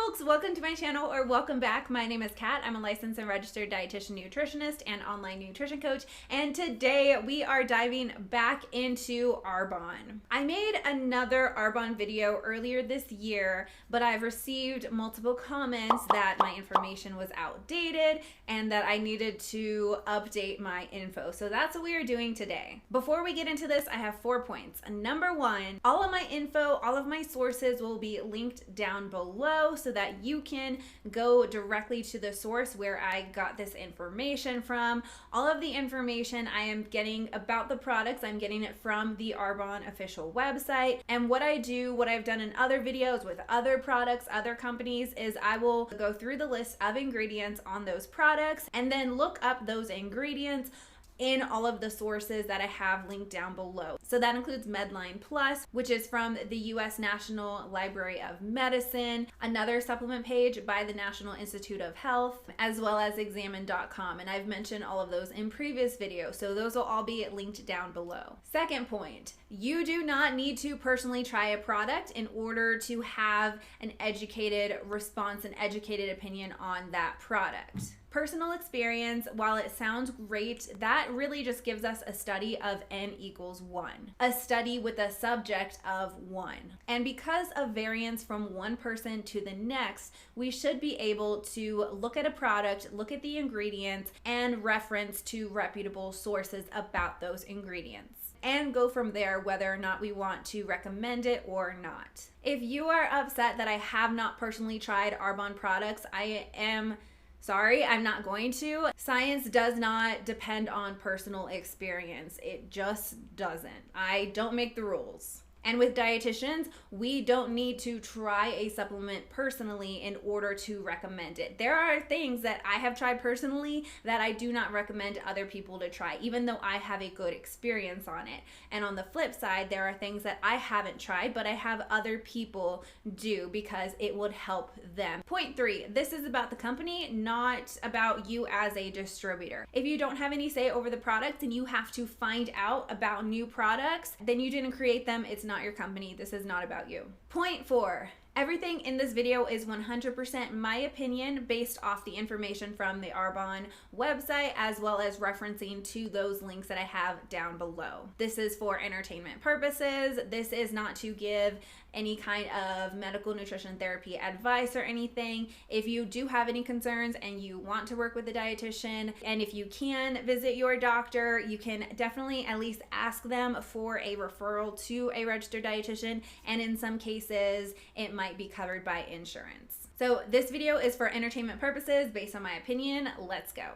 folks, welcome to my channel, or welcome back. My name is Kat. I'm a licensed and registered dietitian nutritionist and online nutrition coach, and today we are diving back into Arbonne. I made another Arbonne video earlier this year, but I've received multiple comments that my information was outdated and that I needed to update my info. So that's what we are doing today. Before we get into this, I have 4 points. Number one, all of my info, all of my sources will be linked down below so that you can go directly to the source where I got this information from. All of the information I am getting about the products, I'm getting it from the Arbonne official website. And what I do, what I've done in other videos with other products, other companies, is I will go through the list of ingredients on those products and then look up those ingredients in all of the sources that I have linked down below. So that includes Medline Plus, which is from the US National Library of Medicine, another supplement page by the National Institute of Health, as well as examine.com. And I've mentioned all of those in previous videos, so those will all be linked down below. Second point, you do not need to personally try a product in order to have an educated response, an educated opinion on that product. Personal experience, while it sounds great, that really just gives us a study of n=1, a study with a subject of 1. And because of variance from one person to the next, we should be able to look at a product, look at the ingredients, and reference to reputable sources about those ingredients, and go from there whether or not we want to recommend it or not. If you are upset that I have not personally tried Arbonne products, I am sorry, I'm not going to. Science does not depend on personal experience. It just doesn't. I don't make the rules. And with dietitians, we don't need to try a supplement personally in order to recommend it. There are things that I have tried personally that I do not recommend other people to try, even though I have a good experience on it. And on the flip side, there are things that I haven't tried, but I have other people do because it would help them. Point 3, this is about the company, not about you as a distributor. If you don't have any say over the products and you have to find out about new products, then you didn't create them. It's not your company. This is not about you. Point 4. Everything in this video is 100% my opinion based off the information from the Arbonne website, as well as referencing to those links that I have down below. This is for entertainment purposes. This is not to give any kind of medical nutrition therapy advice or anything. If you do have any concerns and you want to work with a dietitian, and if you can visit your doctor, you can definitely at least ask them for a referral to a registered dietitian, and in some cases it might be covered by insurance. So this video is for entertainment purposes based on my opinion. Let's go.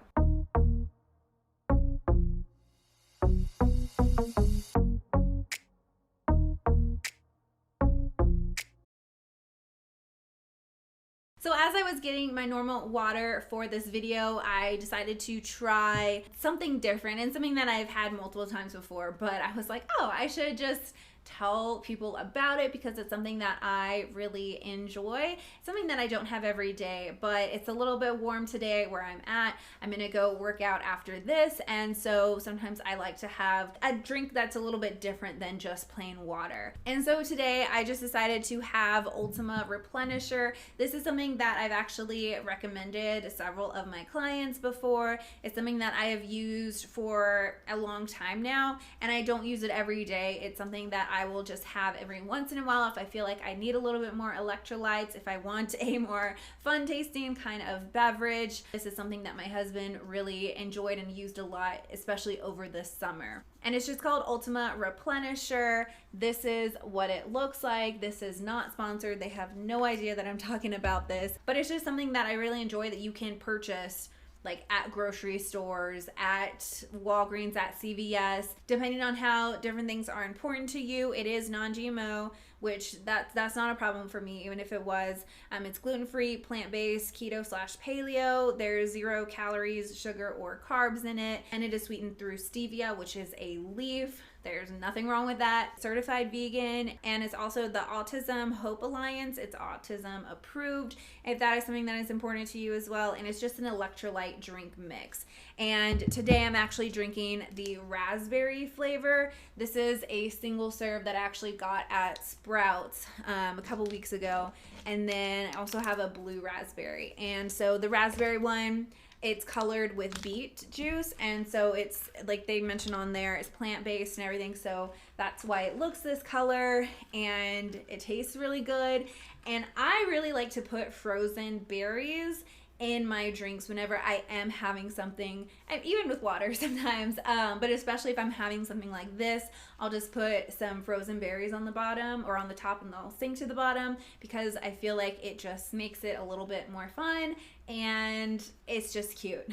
So as I was getting my normal water for this video, I decided to try something different and something that I've had multiple times before, but I was like, oh, I should just tell people about it because it's something that I really enjoy. It's something that I don't have every day, but it's a little bit warm today where I'm at. I'm gonna go work out after this, and so sometimes I like to have a drink that's a little bit different than just plain water. And so today I just decided to have Ultima Replenisher. This is something that I've actually recommended several of my clients before. It's something that I have used for a long time now, and I don't use it every day. It's something that I will just have every once in a while if I feel like I need a little bit more electrolytes, if I want a more fun tasting kind of beverage. This is something that my husband really enjoyed and used a lot, especially over this summer. And it's just called Ultima Replenisher. This is what it looks like. This is not sponsored. They have no idea that I'm talking about this, but it's just something that I really enjoy that you can purchase like at grocery stores, at Walgreens, at CVS, depending on how different things are important to you. It is non-GMO, which that's not a problem for me, even if it was. It's gluten-free, plant-based, keto/paleo. There's 0 calories, sugar, or carbs in it, and it is sweetened through stevia, which is a leaf. There's nothing wrong with that. Certified vegan, and it's also the Autism Hope Alliance. It's autism approved, if that is something that is important to you as well. And it's just an electrolyte drink mix. And today I'm actually drinking the raspberry flavor. This is a single serve that I actually got at Sprouts a couple weeks ago. And then I also have a blue raspberry. And so the raspberry one, it's colored with beet juice, and so it's like they mentioned on there, it's plant-based and everything, so that's why it looks this color, and it tastes really good. And I really like to put frozen berries in my drinks whenever I am having something, and even with water sometimes, but especially if I'm having something like this, I'll just put some frozen berries on the bottom or on the top, and they'll sink to the bottom, because I feel like it just makes it a little bit more fun, and it's just cute.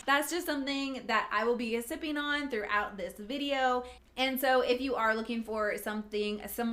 That's just something that I will be sipping on throughout this video. And so if you are looking for some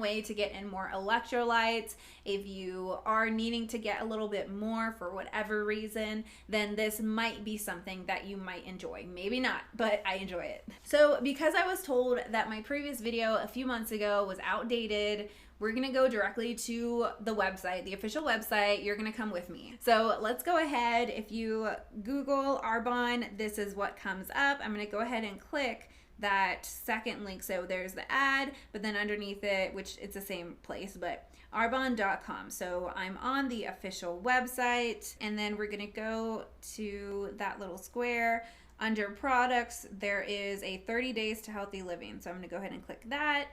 way to get in more electrolytes, if you are needing to get a little bit more for whatever reason, then this might be something that you might enjoy. Maybe not, but I enjoy it. So because I was told that my previous video a few months ago was outdated, we're gonna go directly to the website, the official website. You're gonna come with me. So let's go ahead. If you Google Arbonne, this is what comes up. I'm gonna go ahead and click that second link. So there's the ad, but then underneath it, which it's the same place, but arbonne.com. So I'm on the official website, and then we're gonna go to that little square. Under products, there is a 30 days to healthy living. So I'm gonna go ahead and click that.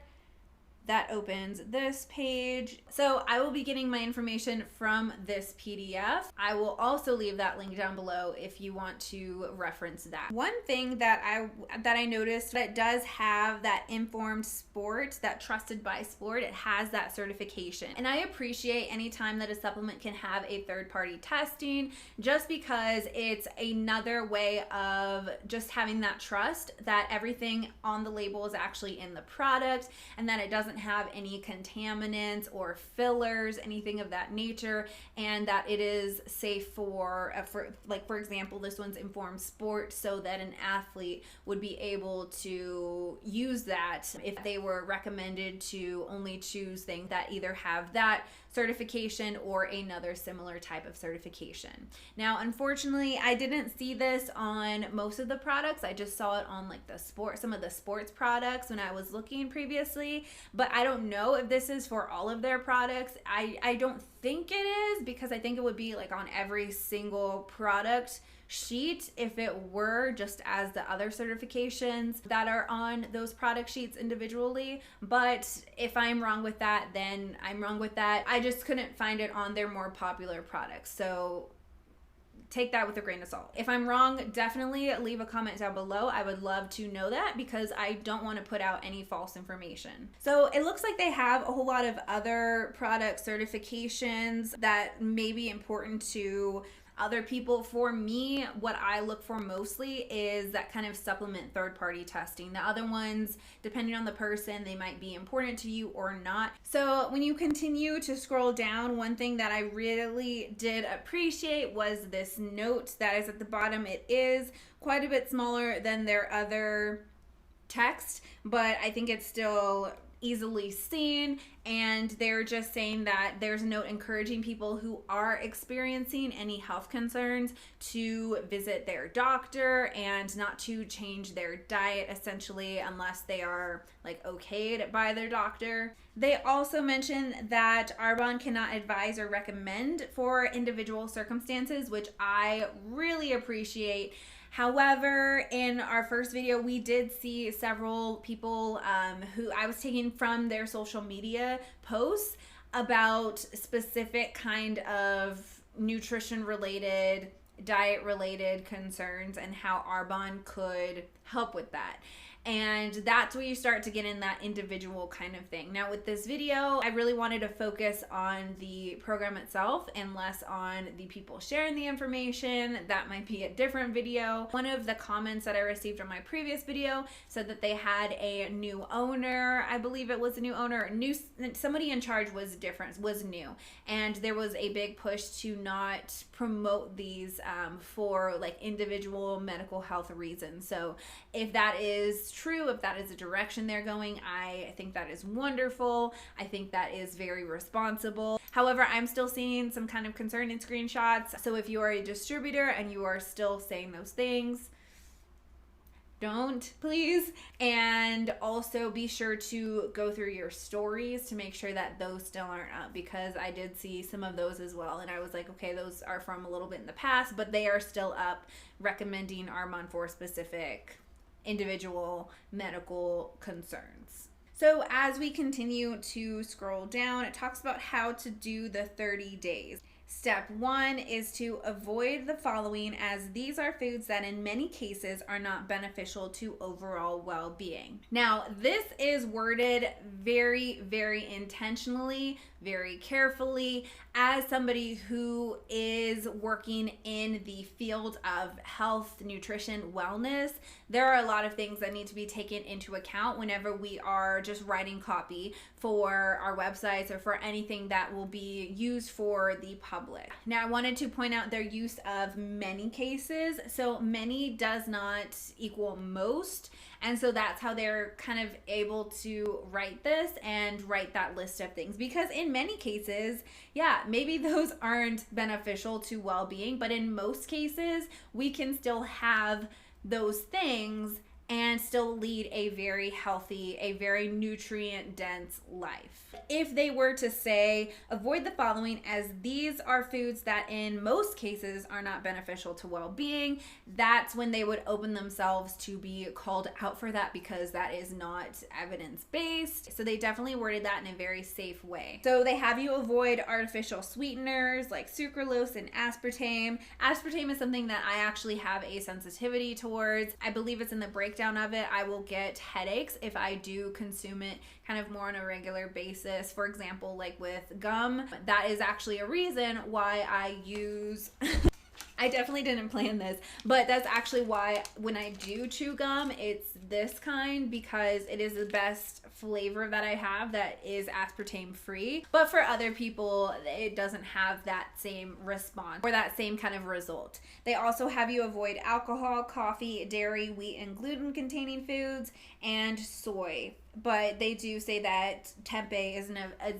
That opens this page. So I will be getting my information from this PDF. I will also leave that link down below if you want to reference that. One thing that I noticed, that it does have that informed sport, that trusted by sport. It has that certification. And I appreciate any time that a supplement can have a third-party testing, just because it's another way of just having that trust that everything on the label is actually in the product, and that it doesn't have any contaminants or fillers, anything of that nature, and that it is safe for example, this one's informed sport, so that an athlete would be able to use that if they were recommended to only choose things that either have that certification or another similar type of certification. Now, unfortunately, I didn't see this on most of the products. I just saw it on like some of the sports products when I was looking previously, but I don't know if this is for all of their products. I don't think it is, because I think it would be like on every single product sheet if it were, just as the other certifications that are on those product sheets individually. But if I'm wrong with that, then I'm wrong with that. I just couldn't find it on their more popular products, so take that with a grain of salt. If I'm wrong, definitely leave a comment down below. I would love to know that, because I don't want to put out any false information. So it looks like they have a whole lot of other product certifications that may be important to other people. For me, what I look for mostly is that kind of supplement third-party testing. The other ones, depending on the person, they might be important to you or not. So when you continue to scroll down, one thing that I really did appreciate was this note that is at the bottom. It is quite a bit smaller than their other text, but I think it's still easily seen, and they're just saying that there's a note encouraging people who are experiencing any health concerns to visit their doctor and not to change their diet, essentially, unless they are like okayed by their doctor. They also mention that Arbonne cannot advise or recommend for individual circumstances, which I really appreciate. However, in our first video, we did see several people who I was taking from their social media posts about specific kind of nutrition-related, diet-related concerns, and how Arbonne could help with that. And that's where you start to get in that individual kind of thing. Now with this video, I really wanted to focus on the program itself and less on the people sharing the information. That might be a different video. One of the comments that I received on my previous video said that they had a new owner. I believe it was a new owner. Somebody in charge was new. And there was a big push to not promote these for like individual medical health reasons. So if that is is true, if that is the direction they're going, I think that is wonderful. I think that is very responsible. However, I'm still seeing some kind of concerning screenshots. So if you are a distributor and you are still saying those things, don't, please. And also be sure to go through your stories to make sure that those still aren't up, because I did see some of those as well. And I was like, okay, those are from a little bit in the past, but they are still up recommending Arbonne for specific individual medical concerns. So as we continue to scroll down, it talks about how to do the 30 days. Step 1 is to avoid the following, as these are foods that in many cases are not beneficial to overall well-being. Now, this is worded very, very intentionally, very carefully. As somebody who is working in the field of health, nutrition, wellness, there are a lot of things that need to be taken into account whenever we are just writing copy for our websites or for anything that will be used for the public. Now, I wanted to point out their use of many cases. So many does not equal most. And so that's how they're kind of able to write this and write that list of things. Because in many cases, yeah, maybe those aren't beneficial to well-being, but in most cases, we can still have those things and still lead a very healthy, a very nutrient-dense life. If they were to say, avoid the following, as these are foods that in most cases are not beneficial to well-being, that's when they would open themselves to be called out for that, because that is not evidence-based. So they definitely worded that in a very safe way. So they have you avoid artificial sweeteners like sucralose and aspartame. Aspartame is something that I actually have a sensitivity towards. I believe it's in the breakdown of it. I will get headaches if I do consume it kind of more on a regular basis. For example, like with gum, that is actually a reason why I use I definitely didn't plan this, but that's actually why when I do chew gum, it's this kind, because it is the best flavor that I have that is aspartame free. But for other people, it doesn't have that same response or that same kind of result. They also have you avoid alcohol, coffee, dairy, wheat, and gluten containing foods, and soy. But they do say that tempeh is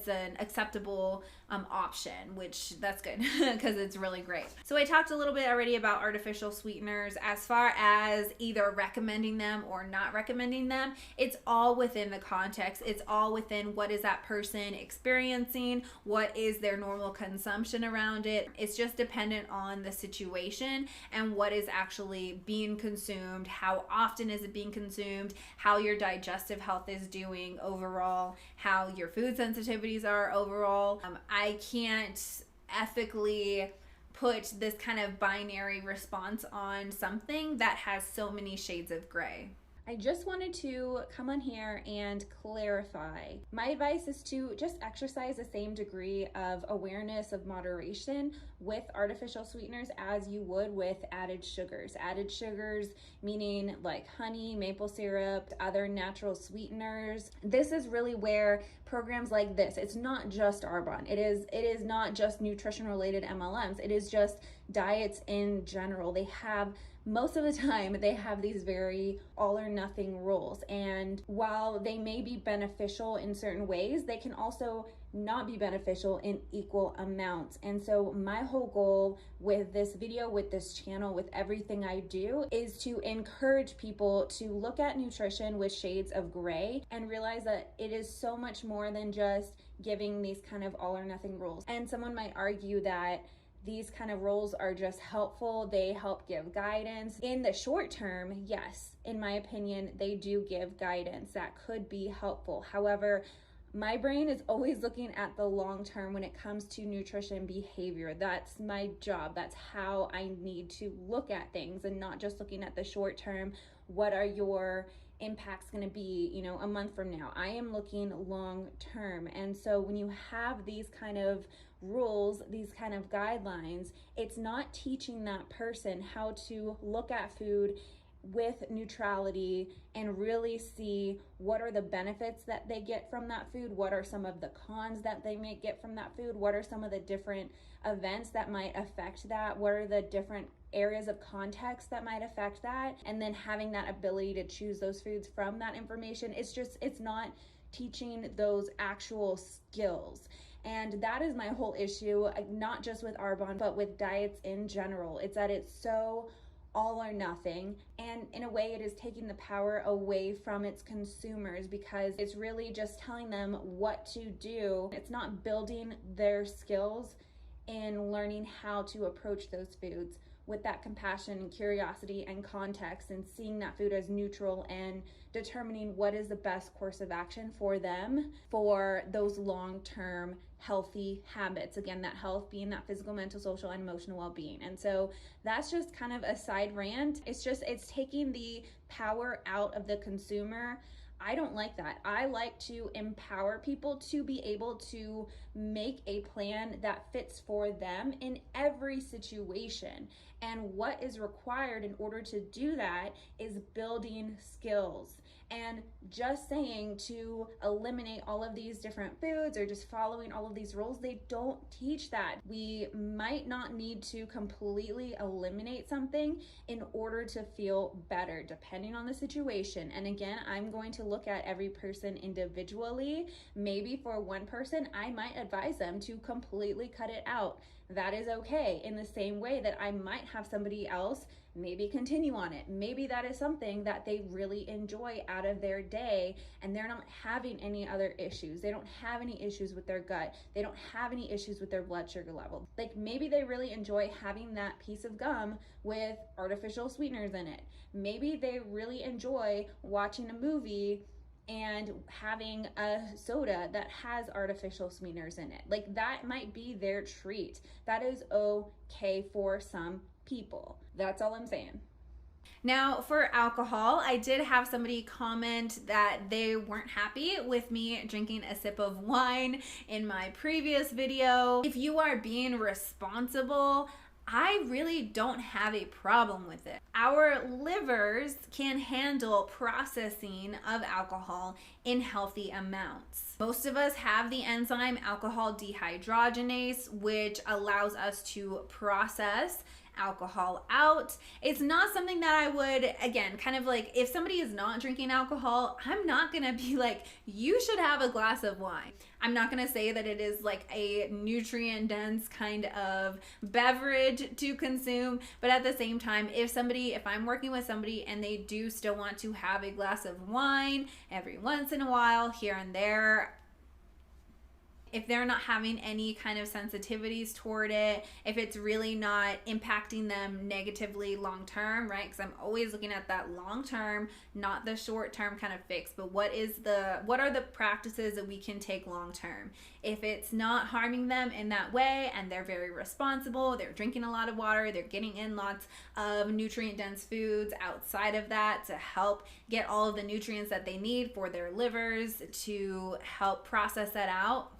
an acceptable option, which that's good because it's really great. So I talked a little bit already about artificial sweeteners. As far as either recommending them or not recommending them, it's all within the context. It's all within what is that person experiencing, what is their normal consumption around it. It's just dependent on the situation and what is actually being consumed, how often is it being consumed, how your digestive health is doing overall, how your food sensitivities are overall. I can't ethically put this kind of binary response on something that has so many shades of gray. I just wanted to come on here and clarify. My advice is to just exercise the same degree of awareness of moderation with artificial sweeteners as you would with added sugars. Added sugars meaning like honey, maple syrup, other natural sweeteners. This is really where programs like this, it's not just Arbonne. It is not just nutrition related MLMs. It is just diets in general. They have most of the time they have these very all or nothing rules, and while they may be beneficial in certain ways, they can also not be beneficial in equal amounts. And so my whole goal with this video, with this channel, with everything I do, is to encourage people to look at nutrition with shades of gray and realize that it is so much more than just giving these kind of all or nothing rules. And someone might argue that these kind of rules are just helpful. They help give guidance. In the short term, yes, in my opinion, they do give guidance that could be helpful. However, my brain is always looking at the long term when it comes to nutrition behavior. That's my job. That's how I need to look at things and not just looking at the short term. What are your impacts going to be, a month from now? I am looking long term. And so when you have these kind of rules, these kind of guidelines, it's not teaching that person how to look at food with neutrality and really see what are the benefits that they get from that food, what are some of the cons that they may get from that food, what are some of the different events that might affect that, what are the different areas of context that might affect that, and then having that ability to choose those foods from that information. It's not teaching those actual skills. And that is my whole issue, not just with Arbonne, but with diets in general. It's that it's so all or nothing, and in a way it is taking the power away from its consumers, because it's really just telling them what to do. It's not building their skills in learning how to approach those foods with that compassion and curiosity and context, and seeing that food as neutral and determining what is the best course of action for them for those long-term healthy habits. Again, that health being that physical, mental, social, and emotional well-being. And so that's just kind of a side rant. It's taking the power out of the consumer. I don't like that. I like to empower people to be able to make a plan that fits for them in every situation. And what is required in order to do that is building skills. And just saying to eliminate all of these different foods or just following all of these rules, they don't teach that. We might not need to completely eliminate something in order to feel better, depending on the situation. And again, I'm going to look at every person individually. Maybe for one person, I might advise them to completely cut it out. That is okay. In the same way that I might have somebody else maybe continue on it. Maybe that is something that they really enjoy out of their day, and they're not having any other issues. They don't have any issues with their gut. They don't have any issues with their blood sugar level. Like, maybe they really enjoy having that piece of gum with artificial sweeteners in it. Maybe they really enjoy watching a movie and having a soda that has artificial sweeteners in it. Like, that might be their treat. That is okay for some people. That's all I'm saying. Now, for alcohol, I did have somebody comment that they weren't happy with me drinking a sip of wine in my previous video. If you are being responsible, I really don't have a problem with it. Our livers can handle processing of alcohol in healthy amounts. Most of us have the enzyme alcohol dehydrogenase, which allows us to process alcohol out. It's not something that I would, again, kind of like, if somebody is not drinking alcohol, I'm not gonna be like, you should have a glass of wine. I'm not gonna say that it is like a nutrient dense kind of beverage to consume, but at the same time, if I'm working with somebody and they do still want to have a glass of wine every once in a while, here and there, if they're not having any kind of sensitivities toward it, if it's really not impacting them negatively long term, right? Because I'm always looking at that long term, not the short term kind of fix, but what are the practices that we can take long term? If it's not harming them in that way and they're very responsible, they're drinking a lot of water, they're getting in lots of nutrient dense foods outside of that to help get all of the nutrients that they need for their livers to help process that out.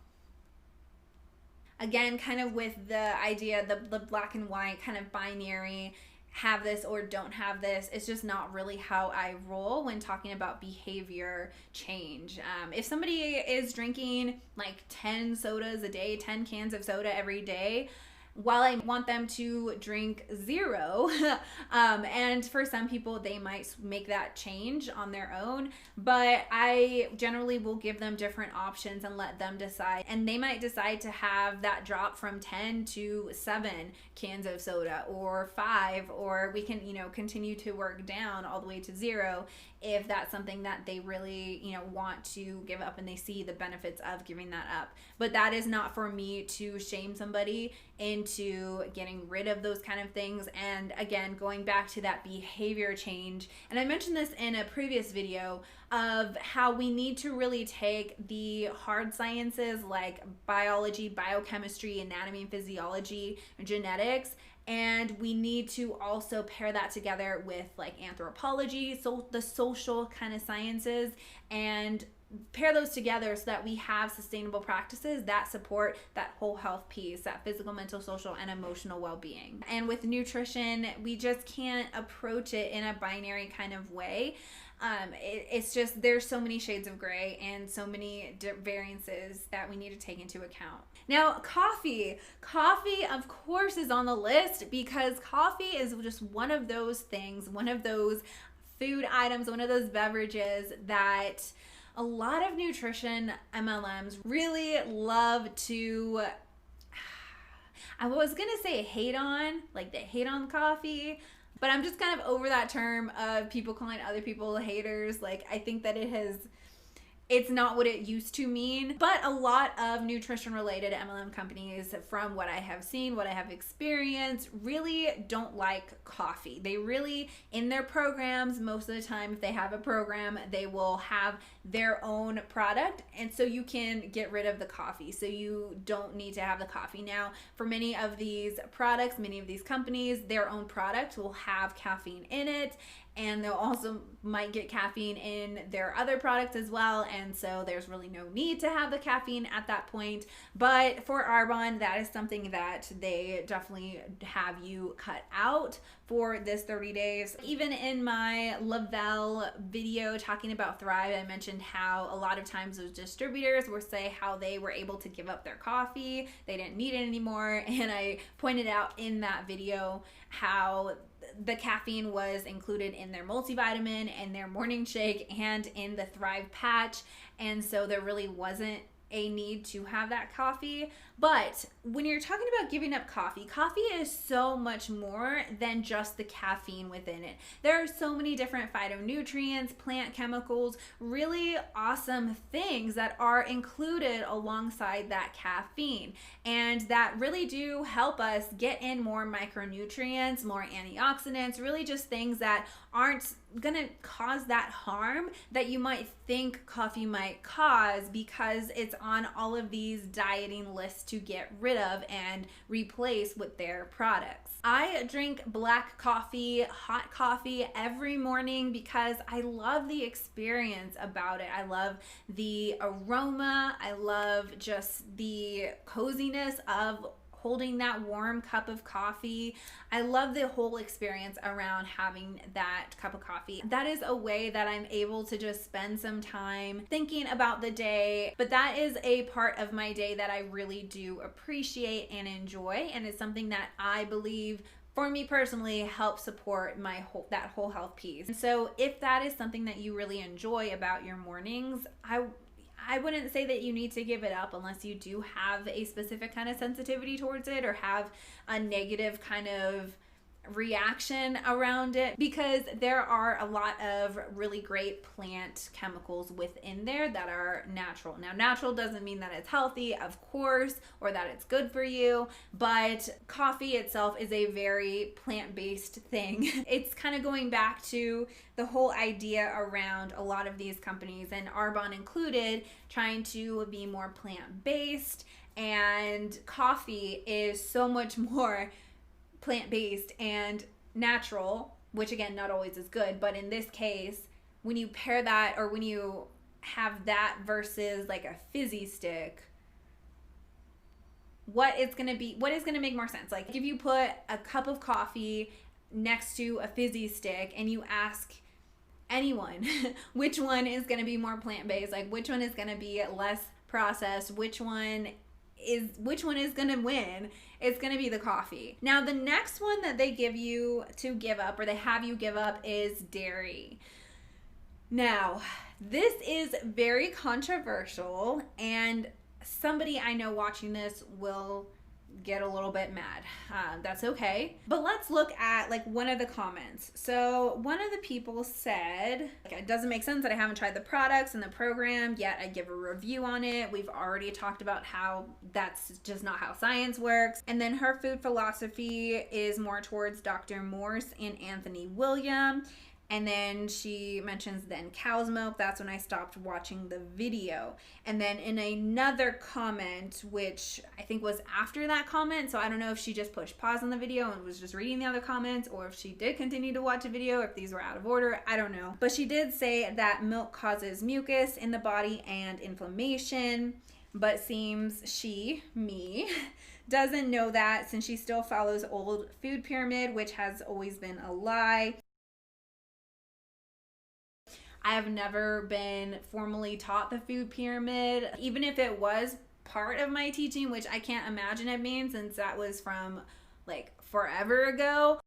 Again, kind of with the idea, the black and white kind of binary, have this or don't have this, it's just not really how I roll when talking about behavior change. If somebody is drinking like 10 sodas a day, 10 cans of soda every day, while I want them to drink 0, and for some people they might make that change on their own, but I generally will give them different options and let them decide, and they might decide to have that drop from 10 to 7 cans of soda or 5, or we can continue to work down all the way to 0 if that's something that they really want to give up and they see the benefits of giving that up. But that is not for me to shame somebody into getting rid of those kind of things. And again, going back to that behavior change, and I mentioned this in a previous video of how we need to really take the hard sciences like biology, biochemistry, anatomy and physiology, and genetics, and we need to also pair that together with like anthropology, so the social kind of sciences, and pair those together so that we have sustainable practices that support that whole health piece, that physical, mental, social, and emotional well-being. And with nutrition, we just can't approach it in a binary kind of way. It's just, there's so many shades of gray and so many variances that we need to take into account. Now, coffee of course is on the list, because coffee is just one of those things, one of those food items, one of those beverages that a lot of nutrition MLMs really love to, I was gonna say hate on, like they hate on coffee, but I'm just kind of over that term of people calling other people haters. Like, I think that it's not what it used to mean. But a lot of nutrition related MLM companies, from what I have seen, what I have experienced, really don't like coffee. They really, in their programs, most of the time, if they have a program, they will have their own product. And so you can get rid of the coffee. So you don't need to have the coffee. Now, for many of these products, many of these companies, their own product will have caffeine in it. And they'll also might get caffeine in their other products as well. And so there's really no need to have the caffeine at that point. But for Arbonne, that is something that they definitely have you cut out for this 30 days. Even in my Lavelle video talking about Thrive, I mentioned how a lot of times those distributors will say how they were able to give up their coffee. They didn't need it anymore. And I pointed out in that video how the caffeine was included in their multivitamin and their morning shake and in the Thrive patch. And so there really wasn't a need to have that coffee. But when you're talking about giving up coffee, coffee is so much more than just the caffeine within it. There are so many different phytonutrients, plant chemicals, really awesome things that are included alongside that caffeine, and that really do help us get in more micronutrients, more antioxidants, really just things that aren't gonna cause that harm that you might think coffee might cause, because it's on all of these dieting lists to get rid of and replace with their products. I drink black coffee, hot coffee every morning because I love the experience about it. I love the aroma. I love just the coziness of holding that warm cup of coffee. I love the whole experience around having that cup of coffee. That is a way that I'm able to just spend some time thinking about the day, but that is a part of my day that I really do appreciate and enjoy, and it's something that I believe, for me personally, helps support that whole health piece. And so if that is something that you really enjoy about your mornings, I wouldn't say that you need to give it up unless you do have a specific kind of sensitivity towards it or have a negative kind of reaction around it, because there are a lot of really great plant chemicals within there that are natural. Now, natural doesn't mean that it's healthy, of course, or that it's good for you, but coffee itself is a very plant-based thing. It's kind of going back to the whole idea around a lot of these companies, and Arbonne included, trying to be more plant-based, and coffee is so much more plant-based and natural, which again, not always is good, but in this case, when you pair that, or when you have that versus like a fizzy stick, what is going to make more sense? Like, if you put a cup of coffee next to a fizzy stick and you ask anyone which one is going to be more plant-based, like which one is going to be less processed, which one is going to win, it's going to be the coffee. Now, the next one that they give you to give up, or they have you give up, is dairy. Now, this is very controversial, and somebody I know watching this will get a little bit mad. That's okay. But let's look at like one of the comments. So one of the people said, it doesn't make sense that I haven't tried the products and the program, yet I give a review on it. We've already talked about how that's just not how science works. And then her food philosophy is more towards Dr. Morse and Anthony William. And then she mentions then cow's milk. That's when I stopped watching the video. And then in another comment, which I think was after that comment, so I don't know if she just pushed pause on the video and was just reading the other comments, or if she did continue to watch a video, if these were out of order, I don't know. But she did say that milk causes mucus in the body and inflammation, but seems me, doesn't know that, since she still follows old food pyramid, which has always been a lie. I have never been formally taught the food pyramid, even if it was part of my teaching, which I can't imagine it being, since that was from like forever ago.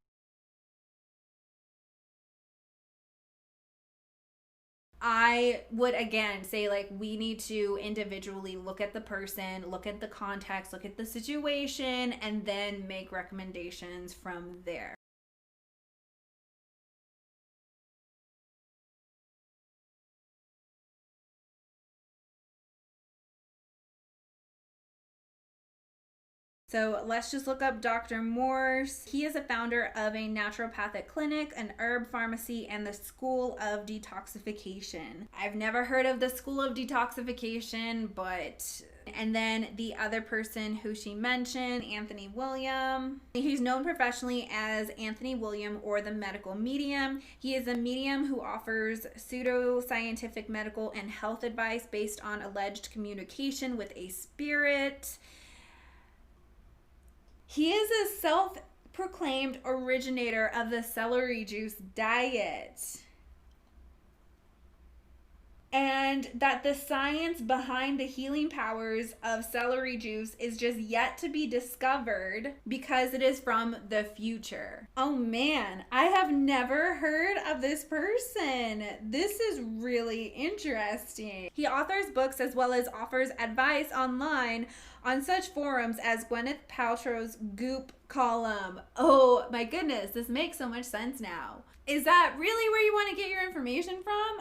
I would again say, like, we need to individually look at the person, look at the context, look at the situation, and then make recommendations from there. So let's just look up Dr. Morse. He is a founder of a naturopathic clinic, an herb pharmacy, and the School of Detoxification. I've never heard of the School of Detoxification, but... And then the other person who she mentioned, Anthony William. He's known professionally as Anthony William, or the medical medium. He is a medium who offers pseudo-scientific medical and health advice based on alleged communication with a spirit. He is a self-proclaimed originator of the celery juice diet. And that the science behind the healing powers of celery juice is just yet to be discovered because it is from the future. Oh man, I have never heard of this person. This is really interesting. He authors books as well as offers advice online on such forums as Gwyneth Paltrow's Goop column. Oh my goodness, this makes so much sense now. Is that really where you want to get your information from?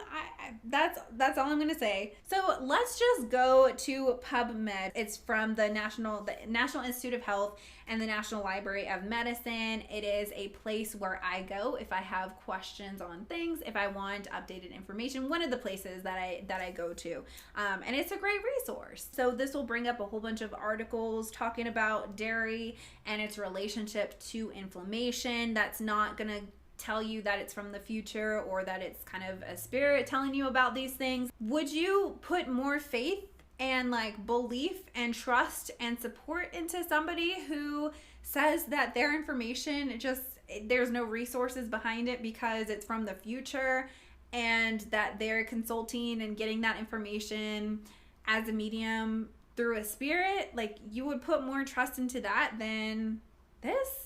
That's all I'm going to say. So let's just go to PubMed. It's from the National Institute of Health and the National Library of Medicine. It is a place where I go if I have questions on things, if I want updated information. One of the places that I go to, and it's a great resource. So this will bring up a whole bunch of articles talking about dairy and its relationship to inflammation. That's not going to tell you that it's from the future or that it's kind of a spirit telling you about these things. Would you put more faith and like belief and trust and support into somebody who says that their information there's no resources behind it because it's from the future, and that they're consulting and getting that information as a medium through a spirit? Like, you would put more trust into that than this?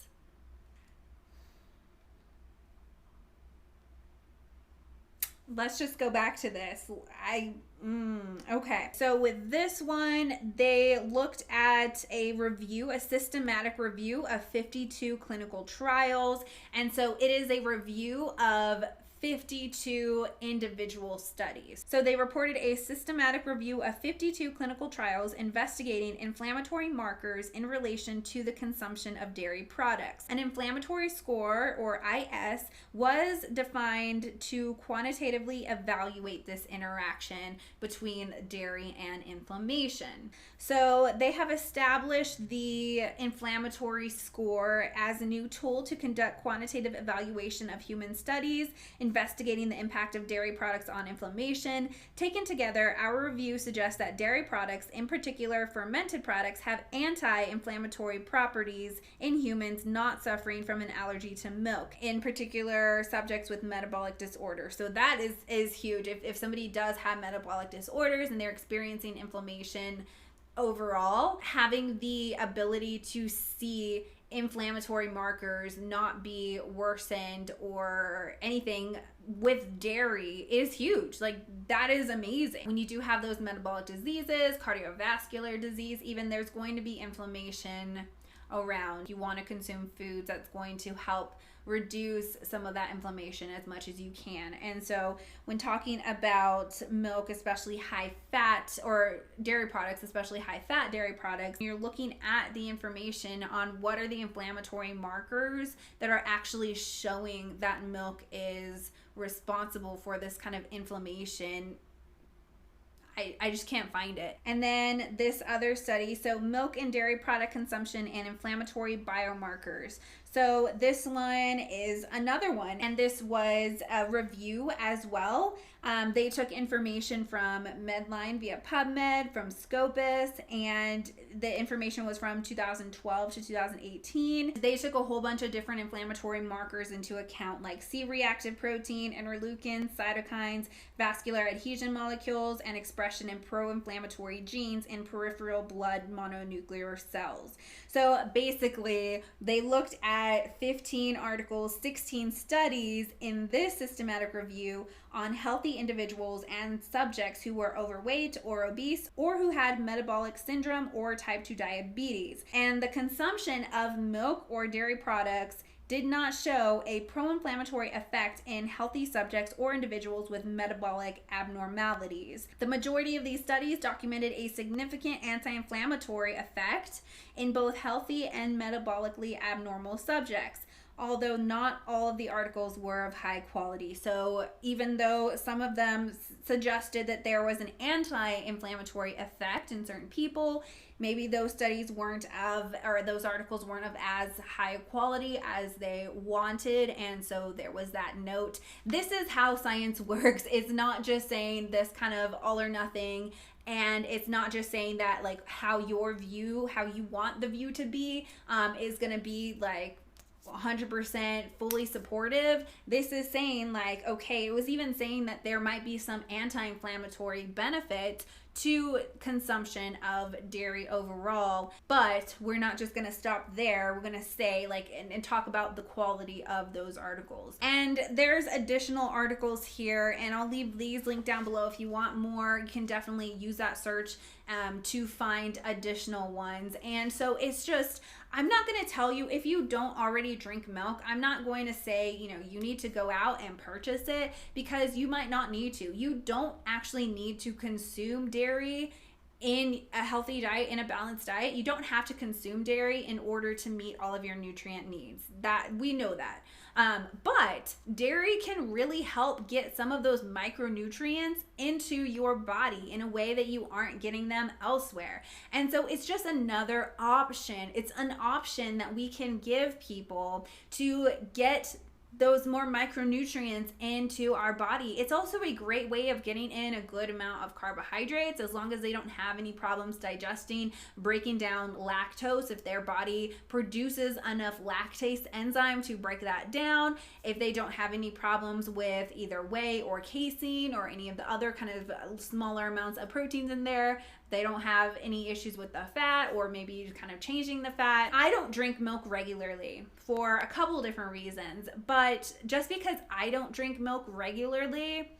Let's just go back to this. Okay. So with this one, they looked at a systematic review of 52 clinical trials. And so it is a review of 52 individual studies. So they reported a systematic review of 52 clinical trials investigating inflammatory markers in relation to the consumption of dairy products. An inflammatory score, or IS, was defined to quantitatively evaluate this interaction between dairy and inflammation. So they have established the inflammatory score as a new tool to conduct quantitative evaluation of human studies investigating the impact of dairy products on inflammation. Taken together, our review suggests that dairy products, in particular fermented products, have anti-inflammatory properties in humans not suffering from an allergy to milk, in particular subjects with metabolic disorders. So that is huge. If somebody does have metabolic disorders and they're experiencing inflammation overall, having the ability to see inflammatory markers not be worsened or anything with dairy is huge. Like, that is amazing. When you do have those metabolic diseases, cardiovascular disease, even, there's going to be inflammation around. You want to consume foods that's going to help reduce some of that inflammation as much as you can. And so when talking about milk, especially high fat, or dairy products, especially high fat dairy products, you're looking at the information on what are the inflammatory markers that are actually showing that milk is responsible for this kind of inflammation. I just can't find it. And then this other study, so milk and dairy product consumption and inflammatory biomarkers. So this one is another one, and this was a review as well. They took information from Medline via PubMed, from Scopus, and the information was from 2012 to 2018. They took a whole bunch of different inflammatory markers into account, like C-reactive protein, interleukins, cytokines, vascular adhesion molecules, and expression in pro-inflammatory genes in peripheral blood mononuclear cells. So basically, they looked at 15 articles, 16 studies in this systematic review on healthy individuals and subjects who were overweight or obese, or who had metabolic syndrome or type 2 diabetes. And the consumption of milk or dairy products did not show a pro-inflammatory effect in healthy subjects or individuals with metabolic abnormalities. The majority of these studies documented a significant anti-inflammatory effect in both healthy and metabolically abnormal subjects, although not all of the articles were of high quality. So even though some of them suggested that there was an anti-inflammatory effect in certain people, maybe those studies weren't of, or those articles weren't of as high quality as they wanted, and so there was that note. This is how science works. It's not just saying this kind of all or nothing, and it's not just saying that like how your view, how you want the view to be, is gonna be like 100% fully supportive. This is saying like, okay, it was even saying that there might be some anti-inflammatory benefit to consumption of dairy overall, but we're not just gonna stop there. We're gonna say like and talk about the quality of those articles. And there's additional articles here, and I'll leave these linked down below. If you want more, you can definitely use that search to find additional ones. And so it's just, I'm not going to tell you, if you don't already drink milk, I'm not going to say, you know, you need to go out and purchase it, because you might not need to. You don't actually need to consume dairy in a healthy diet, in a balanced diet. You don't have to consume dairy in order to meet all of your nutrient needs. That we know that. But dairy can really help get some of those micronutrients into your body in a way that you aren't getting them elsewhere. And so it's just another option. It's an option that we can give people to get those more micronutrients into our body. It's also a great way of getting in a good amount of carbohydrates, as long as they don't have any problems digesting, breaking down lactose. If their body produces enough lactase enzyme to break that down, if they don't have any problems with either whey or casein or any of the other kind of smaller amounts of proteins in there, they don't have any issues with the fat, or maybe kind of changing the fat. I don't drink milk regularly for a couple different reasons, but just because I don't drink milk regularly,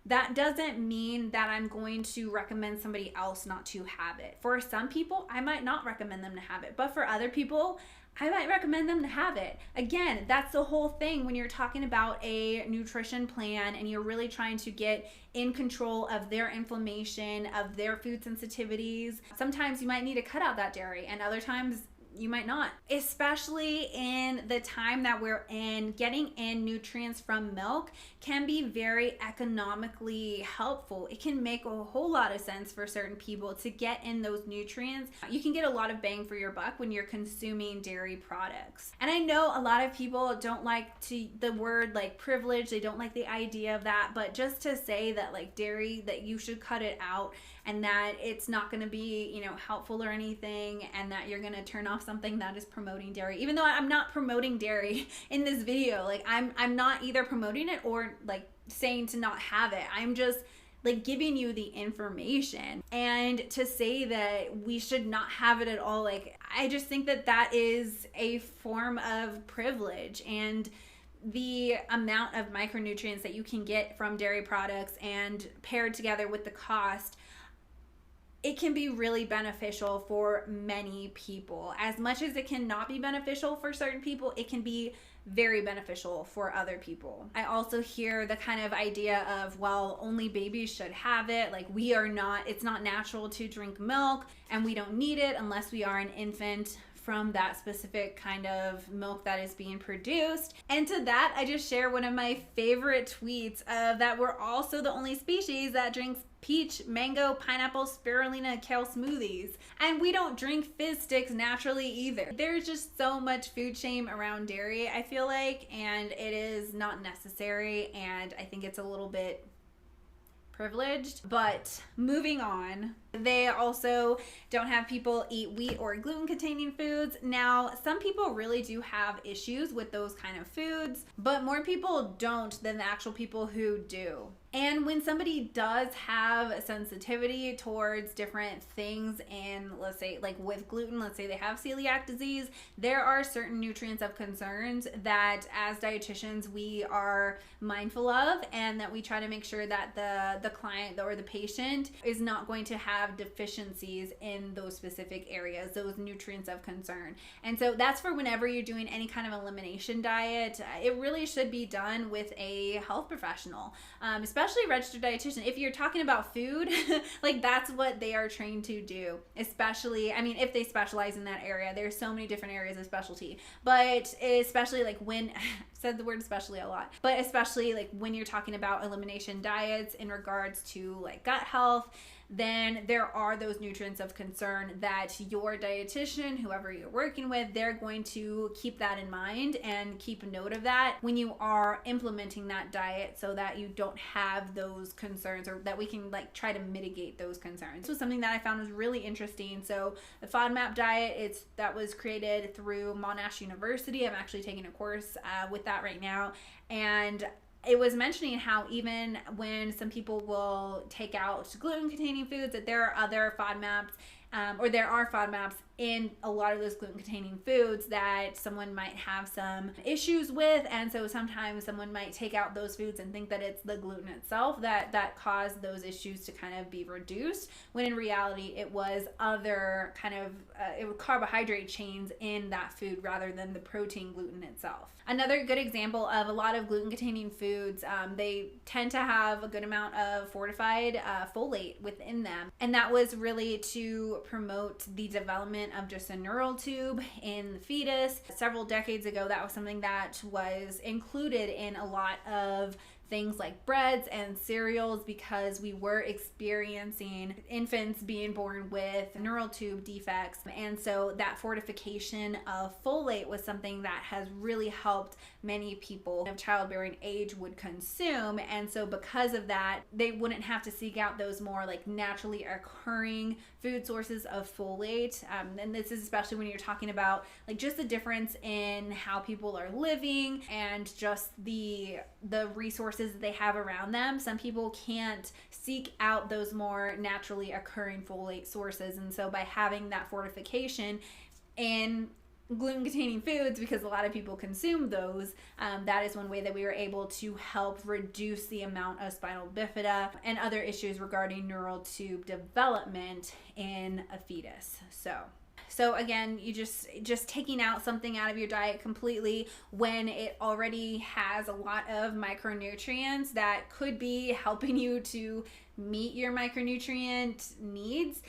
that doesn't mean that I'm going to recommend somebody else not to have it. For some people, I might not recommend them to have it, but for other people, I might recommend them to have it. Again, that's the whole thing when you're talking about a nutrition plan and you're really trying to get in control of their inflammation, of their food sensitivities. Sometimes you might need to cut out that dairy, and other times you might not. Especially in the time that we're in, getting in nutrients from milk can be very economically helpful. It can make a whole lot of sense for certain people to get in those nutrients. You can get a lot of bang for your buck when you're consuming dairy products. And I know a lot of people don't like the word like privilege. They don't like the idea of that, but just to say that like dairy, that you should cut it out, and that it's not going to be, you know, helpful or anything, and that you're going to turn off something that is promoting dairy. Even though I'm not promoting dairy in this video, like I'm not either promoting it or like saying to not have it. I'm just like giving you the information. And to say that we should not have it at all, like I just think that that is a form of privilege. And the amount of micronutrients that you can get from dairy products, and paired together with the cost, it can be really beneficial for many people. As much as it cannot be beneficial for certain people, it can be very beneficial for other people. I also hear the kind of idea of, well, only babies should have it. Like, it's not natural to drink milk, and we don't need it unless we are an infant from that specific kind of milk that is being produced. And to that, I just share one of my favorite tweets of that we're also the only species that drinks peach, mango, pineapple, spirulina, kale smoothies. And we don't drink fizz sticks naturally either. There's just so much food shame around dairy, I feel like, and it is not necessary, and I think it's a little bit privileged. But moving on, they also don't have people eat wheat or gluten containing foods. Now, some people really do have issues with those kind of foods, but more people don't than the actual people who do. And when somebody does have a sensitivity towards different things, and let's say like with gluten, let's say they have celiac disease, there are certain nutrients of concerns that as dietitians we are mindful of, and that we try to make sure that the client or the patient is not going to have deficiencies in those specific areas, those nutrients of concern. And so that's for whenever you're doing any kind of elimination diet. It really should be done with a health professional, especially registered dietitian. If you're talking about food, like that's what they are trained to do. Especially, I mean, if they specialize in that area, there's so many different areas of specialty, but especially like when said the word especially a lot, but especially like when you're talking about elimination diets in regards to like gut health, then there are those nutrients of concern that your dietitian, whoever you're working with, they're going to keep that in mind and keep a note of that when you are implementing that diet, so that you don't have those concerns, or that we can like try to mitigate those concerns. This was something that I found was really interesting. So the FODMAP diet, that was created through Monash University. I'm actually taking a course with that right now, and it was mentioning how even when some people will take out gluten-containing foods, that there are other FODMAPs, or there are FODMAPs in a lot of those gluten-containing foods that someone might have some issues with. And so sometimes someone might take out those foods and think that it's the gluten itself that caused those issues to kind of be reduced, when in reality it was other kind of it was carbohydrate chains in that food rather than the protein gluten itself. Another good example of a lot of gluten-containing foods, they tend to have a good amount of fortified folate within them, and that was really to promote the development of just a neural tube in the fetus. Several decades ago, that was something that was included in a lot of things like breads and cereals, because we were experiencing infants being born with neural tube defects. And so that fortification of folate was something that has really helped many people of childbearing age would consume. And so because of that, they wouldn't have to seek out those more like naturally occurring food sources of folate. And this is especially when you're talking about like just the difference in how people are living and just the resources that they have around them. Some people can't seek out those more naturally occurring folate sources, and so by having that fortification in gluten-containing foods, because a lot of people consume those, that is one way that we were able to help reduce the amount of spinal bifida and other issues regarding neural tube development in a fetus. So again, you just taking out something out of your diet completely when it already has a lot of micronutrients that could be helping you to meet your micronutrient needs,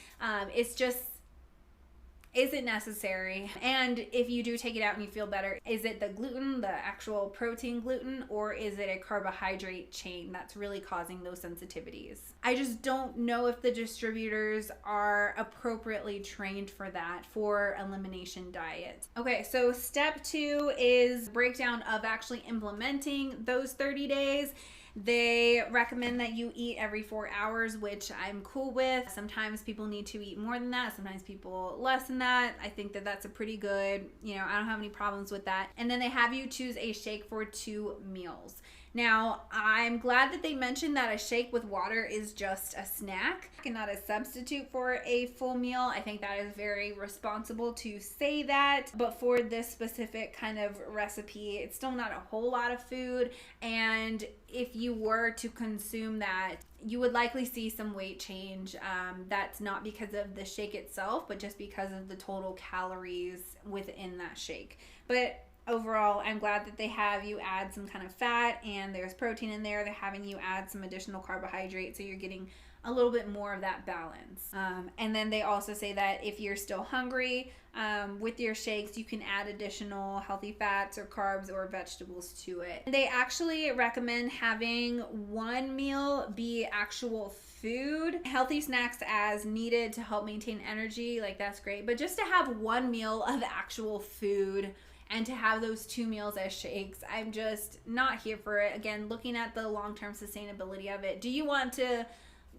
isn't necessary. And if you do take it out and you feel better, is it the gluten, the actual protein gluten, or is it a carbohydrate chain that's really causing those sensitivities? I just don't know if the distributors are appropriately trained for that, for elimination diets. Okay, so step 2 is breakdown of actually implementing those 30 days. They recommend that you eat every 4 hours, which I'm cool with. Sometimes people need to eat more than that. Sometimes people less than that. I think that that's a pretty good, I don't have any problems with that. And then they have you choose a shake for 2 meals. Now, I'm glad that they mentioned that a shake with water is just a snack and not a substitute for a full meal. I think that is very responsible to say that. But for this specific kind of recipe, it's still not a whole lot of food. And if you were to consume that, you would likely see some weight change. That's not because of the shake itself, but just because of the total calories within that shake. But overall, I'm glad that they have you add some kind of fat and there's protein in there. They're having you add some additional carbohydrates, so you're getting a little bit more of that balance. And then they also say that if you're still hungry with your shakes, you can add additional healthy fats or carbs or vegetables to it. They actually recommend having one meal be actual food, healthy snacks as needed to help maintain energy. Like, that's great. But just to have one meal of actual food and to have those 2 meals as shakes, I'm just not here for it. Again, looking at the long-term sustainability of it, do you want to,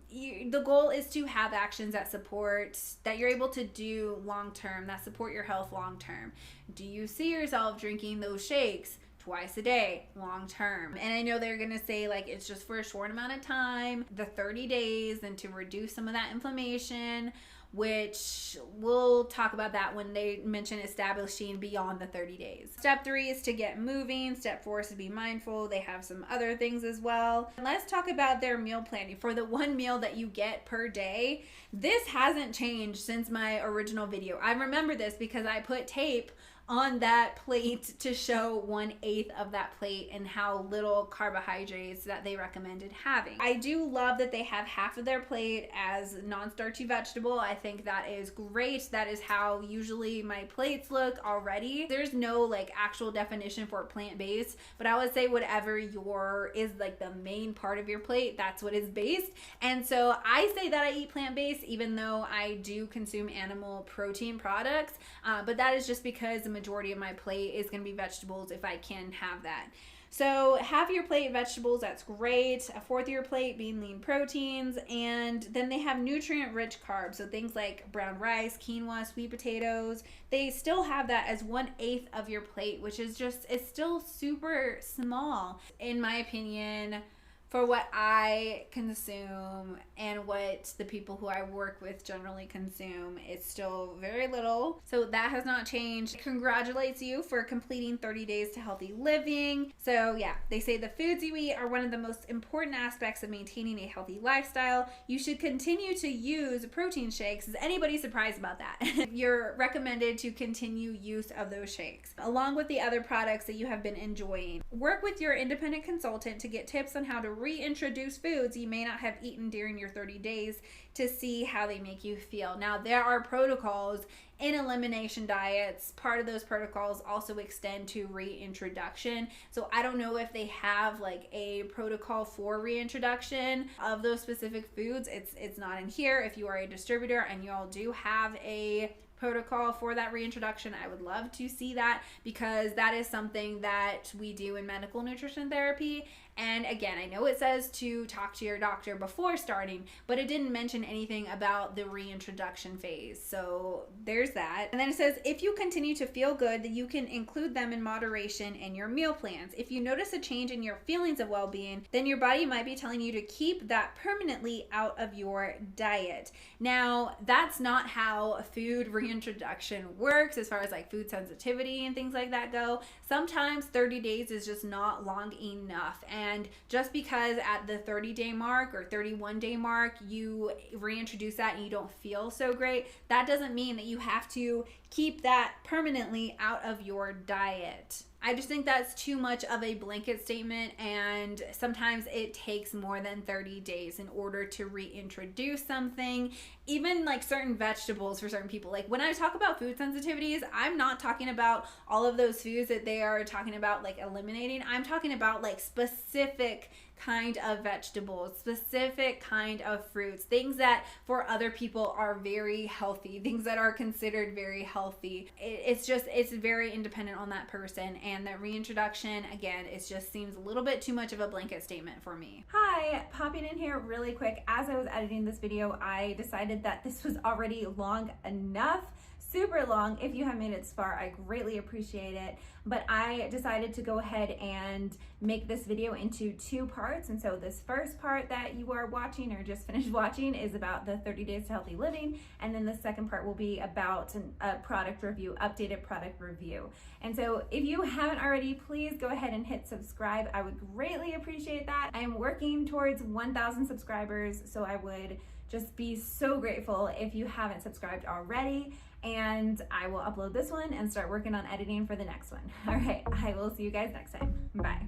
the goal is to have actions that support, that you're able to do long-term, that support your health long-term. Do you see yourself drinking those shakes twice a day long-term? And I know they're gonna say like it's just for a short amount of time, the 30 days, and to reduce some of that inflammation, which we'll talk about that when they mention establishing beyond the 30 days. Step 3 is to get moving. Step 4 is to be mindful. They have some other things as well. And let's talk about their meal planning. For the one meal that you get per day, this hasn't changed since my original video. I remember this because I put tape on that plate to show 1/8 of that plate and how little carbohydrates that they recommended having. I do love that they have half of their plate as non-starchy vegetable. I think that is great. That is how usually my plates look already. There's no like actual definition for plant-based, but I would say whatever is like the main part of your plate, that's what is based. And so I say that I eat plant-based even though I do consume animal protein products, but that is just because the majority of my plate is going to be vegetables if I can have that. So half your plate vegetables, that's great. A fourth of your plate being lean proteins, and then they have nutrient rich carbs, so things like brown rice, quinoa, sweet potatoes. They still have that as 1/8 of your plate, which is just, it's still super small in my opinion for what I consume and what the people who I work with generally consume. It's still very little. So that has not changed. It congratulates you for completing 30 days to healthy living. So yeah, they say the foods you eat are one of the most important aspects of maintaining a healthy lifestyle. You should continue to use protein shakes. Is anybody surprised about that? You're recommended to continue use of those shakes, along with the other products that you have been enjoying. Work with your independent consultant to get tips on how to reintroduce foods you may not have eaten during your 30 days to see how they make you feel. Now, there are protocols in elimination diets. Part of those protocols also extend to reintroduction. So I don't know if they have like a protocol for reintroduction of those specific foods. It's not in here. If you are a distributor and you all do have a protocol for that reintroduction, I would love to see that, because that is something that we do in medical nutrition therapy. And again, I know it says to talk to your doctor before starting, but it didn't mention anything about the reintroduction phase. So there's that. And then it says, if you continue to feel good, that you can include them in moderation in your meal plans. If you notice a change in your feelings of well-being, then your body might be telling you to keep that permanently out of your diet. Now, that's not how food reintroduction works as far as like food sensitivity and things like that go. Sometimes 30 days is just not long enough. And just because at the 30-day mark or 31-day mark you reintroduce that and you don't feel so great, that doesn't mean that you have to keep that permanently out of your diet. I just think that's too much of a blanket statement, and sometimes it takes more than 30 days in order to reintroduce something. Even like certain vegetables for certain people. Like when I talk about food sensitivities, I'm not talking about all of those foods that they are talking about like eliminating. I'm talking about like specific kind of vegetables, specific kind of fruits, things that for other people are very healthy, things that are considered very healthy. It's very independent on that person, and that reintroduction, again, it just seems a little bit too much of a blanket statement for me. Hi, popping in here really quick. As I was editing this video, I decided that this was already long enough. super long. If you have made it this far, I greatly appreciate it. But I decided to go ahead and make this video into 2 parts. And so this first part that you are watching or just finished watching is about the 30 days to healthy living. And then the second part will be about a product review, updated product review. And so if you haven't already, please go ahead and hit subscribe. I would greatly appreciate that. I am working towards 1,000 subscribers, so I would just be so grateful if you haven't subscribed already. And I will upload this one and start working on editing for the next one. All right, I will see you guys next time. Bye.